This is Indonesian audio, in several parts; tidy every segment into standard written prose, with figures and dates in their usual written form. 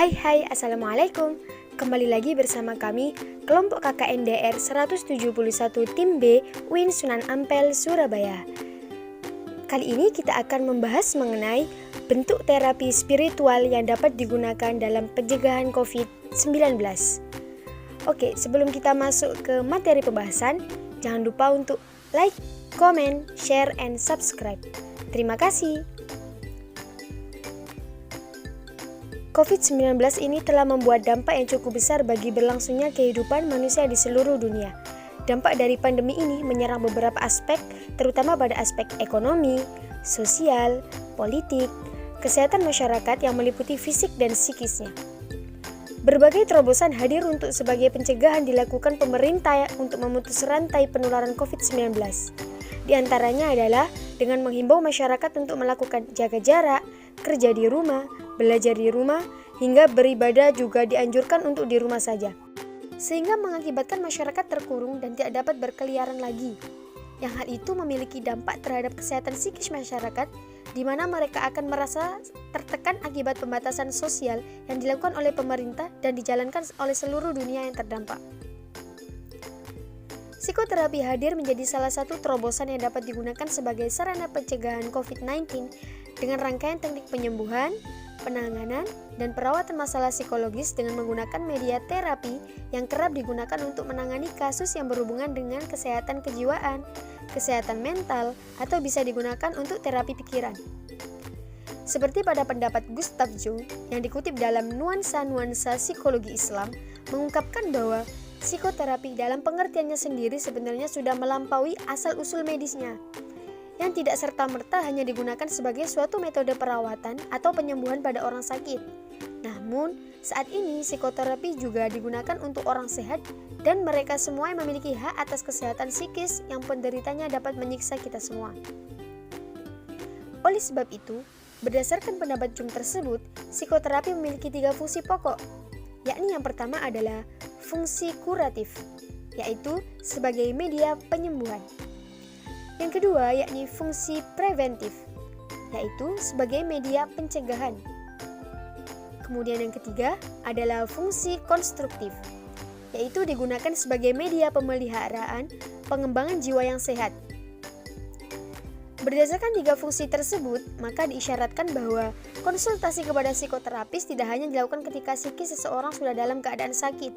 Hai, Assalamualaikum. Kembali lagi bersama kami, kelompok KKNDR 171 Tim B, UIN Sunan Ampel, Surabaya. Kali ini kita akan membahas mengenai bentuk terapi spiritual yang dapat digunakan dalam pencegahan COVID-19. Oke, sebelum kita masuk ke materi pembahasan, jangan lupa untuk like, comment, share, and subscribe. Terima kasih. COVID-19 ini telah membuat dampak yang cukup besar bagi berlangsungnya kehidupan manusia di seluruh dunia. Dampak dari pandemi ini menyerang beberapa aspek, terutama pada aspek ekonomi, sosial, politik, kesehatan masyarakat yang meliputi fisik dan psikisnya. Berbagai terobosan hadir untuk sebagai pencegahan dilakukan pemerintah untuk memutus rantai penularan COVID-19. Di antaranya adalah dengan menghimbau masyarakat untuk melakukan jaga jarak, kerja di rumah, belajar di rumah, hingga beribadah juga dianjurkan untuk di rumah saja. Sehingga mengakibatkan masyarakat terkurung dan tidak dapat berkeliaran lagi. Yang hal itu memiliki dampak terhadap kesehatan psikis masyarakat, di mana mereka akan merasa tertekan akibat pembatasan sosial yang dilakukan oleh pemerintah dan dijalankan oleh seluruh dunia yang terdampak. Psikoterapi hadir menjadi salah satu terobosan yang dapat digunakan sebagai sarana pencegahan COVID-19 dengan rangkaian teknik penyembuhan, penanganan, dan perawatan masalah psikologis dengan menggunakan media terapi yang kerap digunakan untuk menangani kasus yang berhubungan dengan kesehatan kejiwaan, kesehatan mental, atau bisa digunakan untuk terapi pikiran. Seperti pada pendapat Gustav Jung yang dikutip dalam Nuansa-Nuansa Psikologi Islam, mengungkapkan bahwa psikoterapi dalam pengertiannya sendiri sebenarnya sudah melampaui asal-usul medisnya, yang tidak serta-merta hanya digunakan sebagai suatu metode perawatan atau penyembuhan pada orang sakit. Namun, saat ini psikoterapi juga digunakan untuk orang sehat dan mereka semua yang memiliki hak atas kesehatan psikis yang penderitanya dapat menyiksa kita semua. Oleh sebab itu, berdasarkan pendapat Jung tersebut, psikoterapi memiliki 3 fungsi pokok, yakni yang pertama adalah fungsi kuratif, yaitu sebagai media penyembuhan. Yang kedua yakni fungsi preventif, yaitu sebagai media pencegahan. Kemudian yang ketiga adalah fungsi konstruktif, yaitu digunakan sebagai media pemeliharaan pengembangan jiwa yang sehat. Berdasarkan 3 fungsi tersebut, maka diisyaratkan bahwa konsultasi kepada psikoterapis tidak hanya dilakukan ketika psikis seseorang sudah dalam keadaan sakit.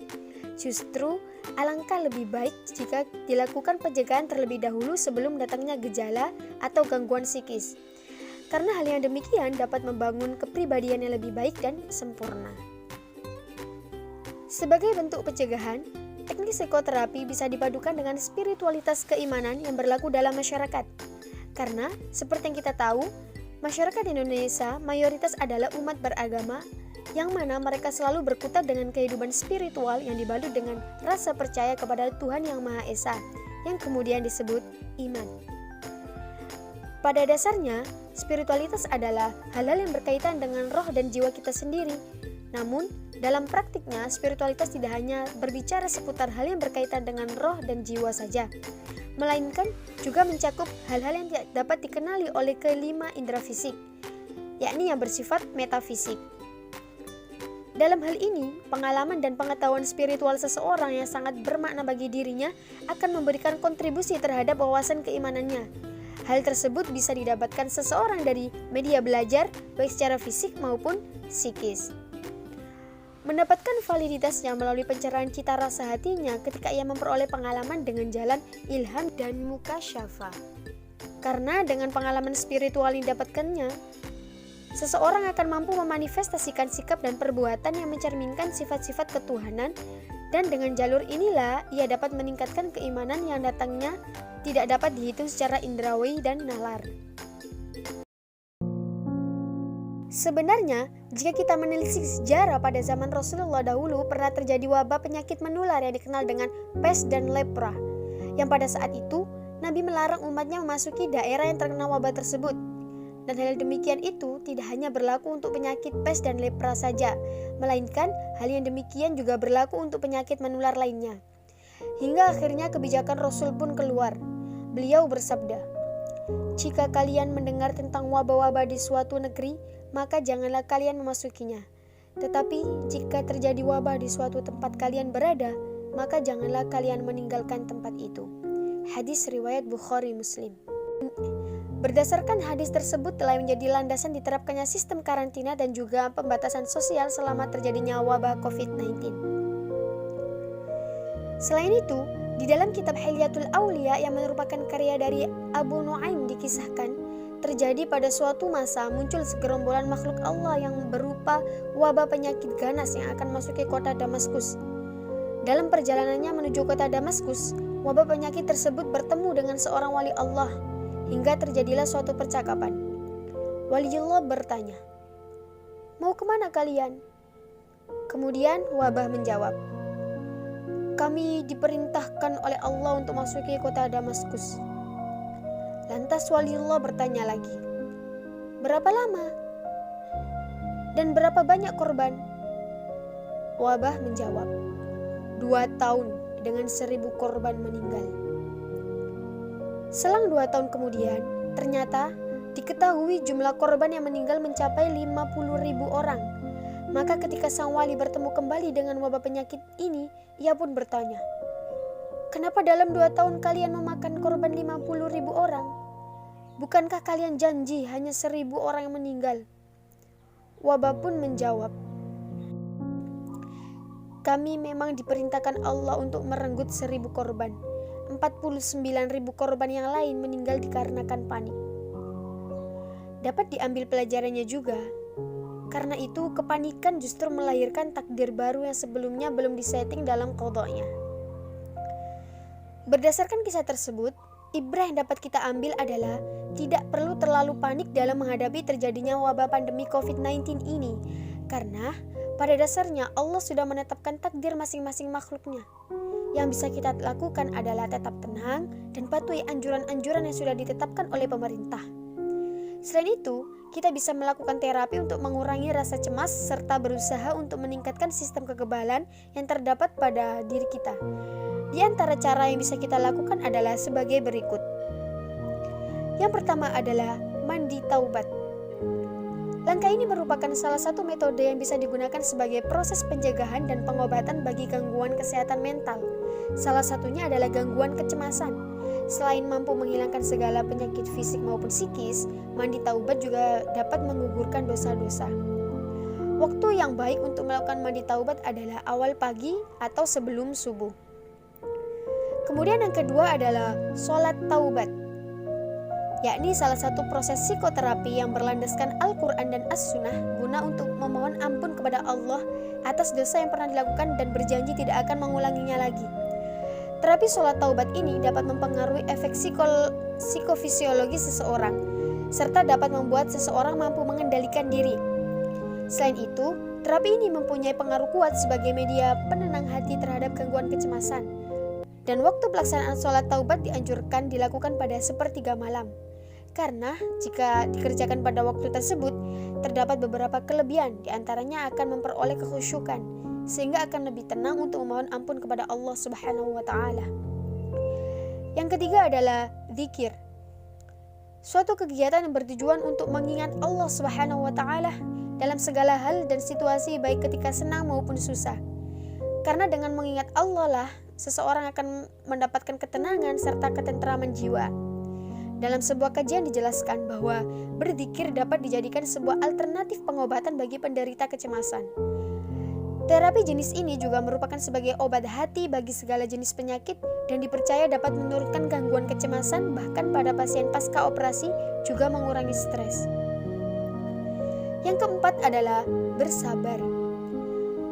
Justru, alangkah lebih baik jika dilakukan pencegahan terlebih dahulu sebelum datangnya gejala atau gangguan psikis. Karena hal yang demikian dapat membangun kepribadian yang lebih baik dan sempurna. Sebagai bentuk pencegahan, teknik psikoterapi bisa dipadukan dengan spiritualitas keimanan yang berlaku dalam masyarakat. Karena, seperti yang kita tahu, masyarakat Indonesia mayoritas adalah umat beragama yang mana mereka selalu berkutat dengan kehidupan spiritual yang dibalut dengan rasa percaya kepada Tuhan Yang Maha Esa, yang kemudian disebut iman. Pada dasarnya, spiritualitas adalah hal-hal yang berkaitan dengan roh dan jiwa kita sendiri. Namun, dalam praktiknya, spiritualitas tidak hanya berbicara seputar hal yang berkaitan dengan roh dan jiwa saja, melainkan juga mencakup hal-hal yang tidak dapat dikenali oleh kelima indera fisik, yakni yang bersifat metafisik. Dalam hal ini, pengalaman dan pengetahuan spiritual seseorang yang sangat bermakna bagi dirinya akan memberikan kontribusi terhadap wawasan keimanannya. Hal tersebut bisa didapatkan seseorang dari media belajar, baik secara fisik maupun psikis. Mendapatkan validitasnya melalui pencerahan cita rasa hatinya ketika ia memperoleh pengalaman dengan jalan ilham dan mukasyafah. Karena dengan pengalaman spiritual yang didapatkannya, seseorang akan mampu memanifestasikan sikap dan perbuatan yang mencerminkan sifat-sifat ketuhanan, dan dengan jalur inilah ia dapat meningkatkan keimanan yang datangnya tidak dapat dihitung secara indrawi dan nalar. Sebenarnya, jika kita menelisik sejarah pada zaman Rasulullah dahulu pernah terjadi wabah penyakit menular yang dikenal dengan pest dan lepra, yang pada saat itu Nabi melarang umatnya memasuki daerah yang terkena wabah tersebut. Dan hal demikian itu tidak hanya berlaku untuk penyakit pest dan lepra saja, melainkan hal yang demikian juga berlaku untuk penyakit menular lainnya. Hingga akhirnya kebijakan Rasul pun keluar. Beliau bersabda, "Jika kalian mendengar tentang wabah-wabah di suatu negeri, maka janganlah kalian memasukinya. Tetapi jika terjadi wabah di suatu tempat kalian berada, maka janganlah kalian meninggalkan tempat itu. Hadis riwayat Bukhari Muslim. Berdasarkan hadis tersebut telah menjadi landasan diterapkannya sistem karantina dan juga pembatasan sosial selama terjadinya wabah COVID-19. Selain itu, di dalam kitab Hilyatul Aulia yang merupakan karya dari Abu Nuaim dikisahkan, terjadi pada suatu masa muncul segerombolan makhluk Allah yang berupa wabah penyakit ganas yang akan masuk ke kota Damaskus. Dalam perjalanannya menuju kota Damaskus, wabah penyakit tersebut bertemu dengan seorang wali Allah, hingga terjadilah suatu percakapan. Waliullah bertanya, "Mau kemana kalian?" Kemudian wabah menjawab, "Kami diperintahkan oleh Allah untuk masuk ke kota Damaskus." Lantas Waliullah bertanya lagi, "Berapa lama? Dan berapa banyak korban?" Wabah menjawab, 2 tahun dengan 1.000 korban meninggal. Selang 2 tahun kemudian, ternyata diketahui jumlah korban yang meninggal mencapai 50.000 orang. Maka ketika sang wali bertemu kembali dengan wabah penyakit ini, ia pun bertanya, "Kenapa dalam 2 tahun kalian memakan korban 50.000 orang? Bukankah kalian janji hanya 1.000 orang yang meninggal?" Wabah pun menjawab, "Kami memang diperintahkan Allah untuk merenggut 1.000 korban. 49.000 korban yang lain meninggal dikarenakan panik." Dapat diambil pelajarannya juga. Karena itu, kepanikan justru melahirkan takdir baru yang sebelumnya belum disetting dalam qadanya. Berdasarkan kisah tersebut, ibrah yang dapat kita ambil adalah tidak perlu terlalu panik dalam menghadapi terjadinya wabah pandemi COVID-19 ini, karena pada dasarnya Allah sudah menetapkan takdir masing-masing makhluknya. Yang bisa kita lakukan adalah tetap tenang dan patuhi anjuran-anjuran yang sudah ditetapkan oleh pemerintah. Selain itu, kita bisa melakukan terapi untuk mengurangi rasa cemas serta berusaha untuk meningkatkan sistem kekebalan yang terdapat pada diri kita. Di antara cara yang bisa kita lakukan adalah sebagai berikut. Yang pertama adalah mandi taubat. Langkah ini merupakan salah satu metode yang bisa digunakan sebagai proses pencegahan dan pengobatan bagi gangguan kesehatan mental. Salah satunya adalah gangguan kecemasan. Selain mampu menghilangkan segala penyakit fisik maupun psikis, mandi taubat juga dapat menggugurkan dosa-dosa. Waktu yang baik untuk melakukan mandi taubat adalah awal pagi atau sebelum subuh. Kemudian yang kedua adalah sholat taubat, yakni salah satu proses psikoterapi yang berlandaskan Al-Quran dan As-Sunnah guna untuk memohon ampun kepada Allah atas dosa yang pernah dilakukan dan berjanji tidak akan mengulanginya lagi. Terapi sholat taubat ini dapat mempengaruhi efek psikofisiologis seseorang, serta dapat membuat seseorang mampu mengendalikan diri. Selain itu, terapi ini mempunyai pengaruh kuat sebagai media penenang hati terhadap gangguan kecemasan. Dan waktu pelaksanaan sholat taubat dianjurkan dilakukan pada 1/3 malam. Karena jika dikerjakan pada waktu tersebut, terdapat beberapa kelebihan, diantaranya akan memperoleh kekhusyukan, sehingga akan lebih tenang untuk memohon ampun kepada Allah Subhanahu wa Ta'ala. Yang ketiga adalah zikir, suatu kegiatan yang bertujuan untuk mengingat Allah Subhanahu wa Ta'ala dalam segala hal dan situasi, baik ketika senang maupun susah. Karena dengan mengingat Allah lah seseorang akan mendapatkan ketenangan serta ketentraman jiwa. Dalam sebuah kajian dijelaskan bahwa berzikir dapat dijadikan sebuah alternatif pengobatan bagi penderita kecemasan. Terapi jenis ini juga merupakan sebagai obat hati bagi segala jenis penyakit dan dipercaya dapat menurunkan gangguan kecemasan, bahkan pada pasien pasca operasi juga mengurangi stres. Yang keempat adalah bersabar.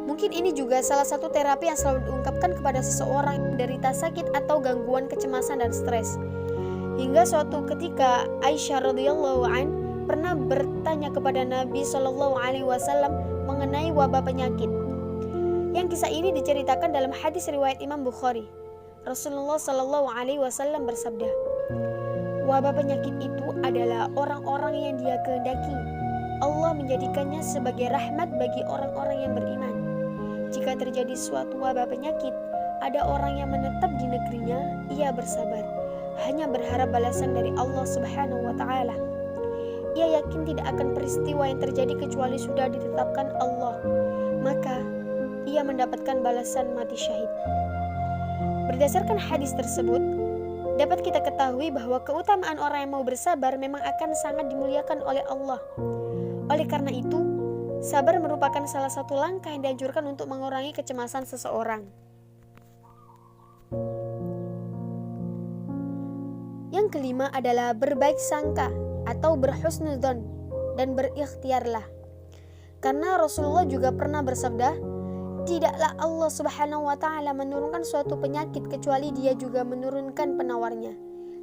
Mungkin ini juga salah satu terapi yang selalu diungkapkan kepada seseorang yang menderita sakit atau gangguan kecemasan dan stres. Hingga suatu ketika Aisyah radhiyallahu an pernah bertanya kepada Nabi SAW mengenai wabah penyakit. Yang kisah ini diceritakan dalam hadis riwayat Imam Bukhari. Rasulullah SAW bersabda, "Wabah penyakit itu adalah orang-orang yang Dia kehendaki. Allah menjadikannya sebagai rahmat bagi orang-orang yang beriman. Jika terjadi suatu wabah penyakit, ada orang yang menetap di negerinya, ia bersabar, hanya berharap balasan dari Allah Subhanahu wa Ta'ala. Ia yakin tidak akan peristiwa yang terjadi kecuali sudah ditetapkan Allah. maka ia mendapatkan balasan mati syahid. Berdasarkan hadis tersebut, dapat kita ketahui bahwa keutamaan orang yang mau bersabar memang akan sangat dimuliakan oleh Allah. Oleh karena itu, sabar merupakan salah satu langkah yang dianjurkan untuk mengurangi kecemasan seseorang. Yang kelima adalah berbaik sangka atau berhusnudzon dan berikhtiarlah. Karena Rasulullah juga pernah bersabda, tidaklah Allah Subhanahu wa Ta'ala menurunkan suatu penyakit kecuali Dia juga menurunkan penawarnya.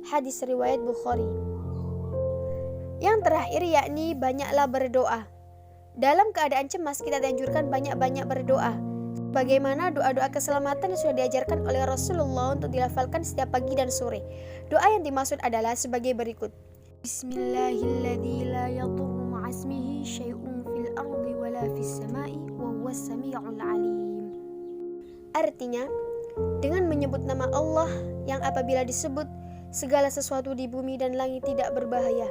Hadis riwayat Bukhari. Yang terakhir yakni banyaklah berdoa. Dalam keadaan cemas kita dianjurkan banyak-banyak berdoa. Bagaimana doa-doa keselamatan yang sudah diajarkan oleh Rasulullah untuk dilafalkan setiap pagi dan sore. Doa yang dimaksud adalah sebagai berikut. Bismillahilladzi la yadurru ma'asmihi syai'un fil ardi wala fis sama'i wa huwas sami'ul alim. Artinya, dengan menyebut nama Allah yang apabila disebut segala sesuatu di bumi dan langit tidak berbahaya.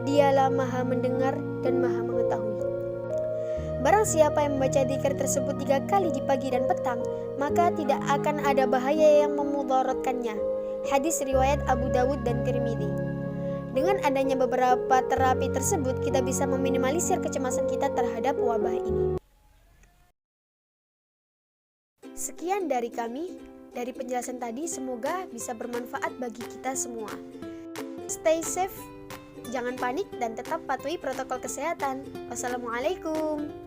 Dialah Maha mendengar dan Maha mengetahui. Barang siapa yang membaca dzikir tersebut 3 kali di pagi dan petang, maka tidak akan ada bahaya yang memudaratkannya. Hadis riwayat Abu Dawud dan Tirmidzi. Dengan adanya beberapa terapi tersebut, kita bisa meminimalisir kecemasan kita terhadap wabah ini. Sekian dari kami, dari penjelasan tadi, semoga bisa bermanfaat bagi kita semua. Stay safe, jangan panik, dan tetap patuhi protokol kesehatan. Wassalamualaikum.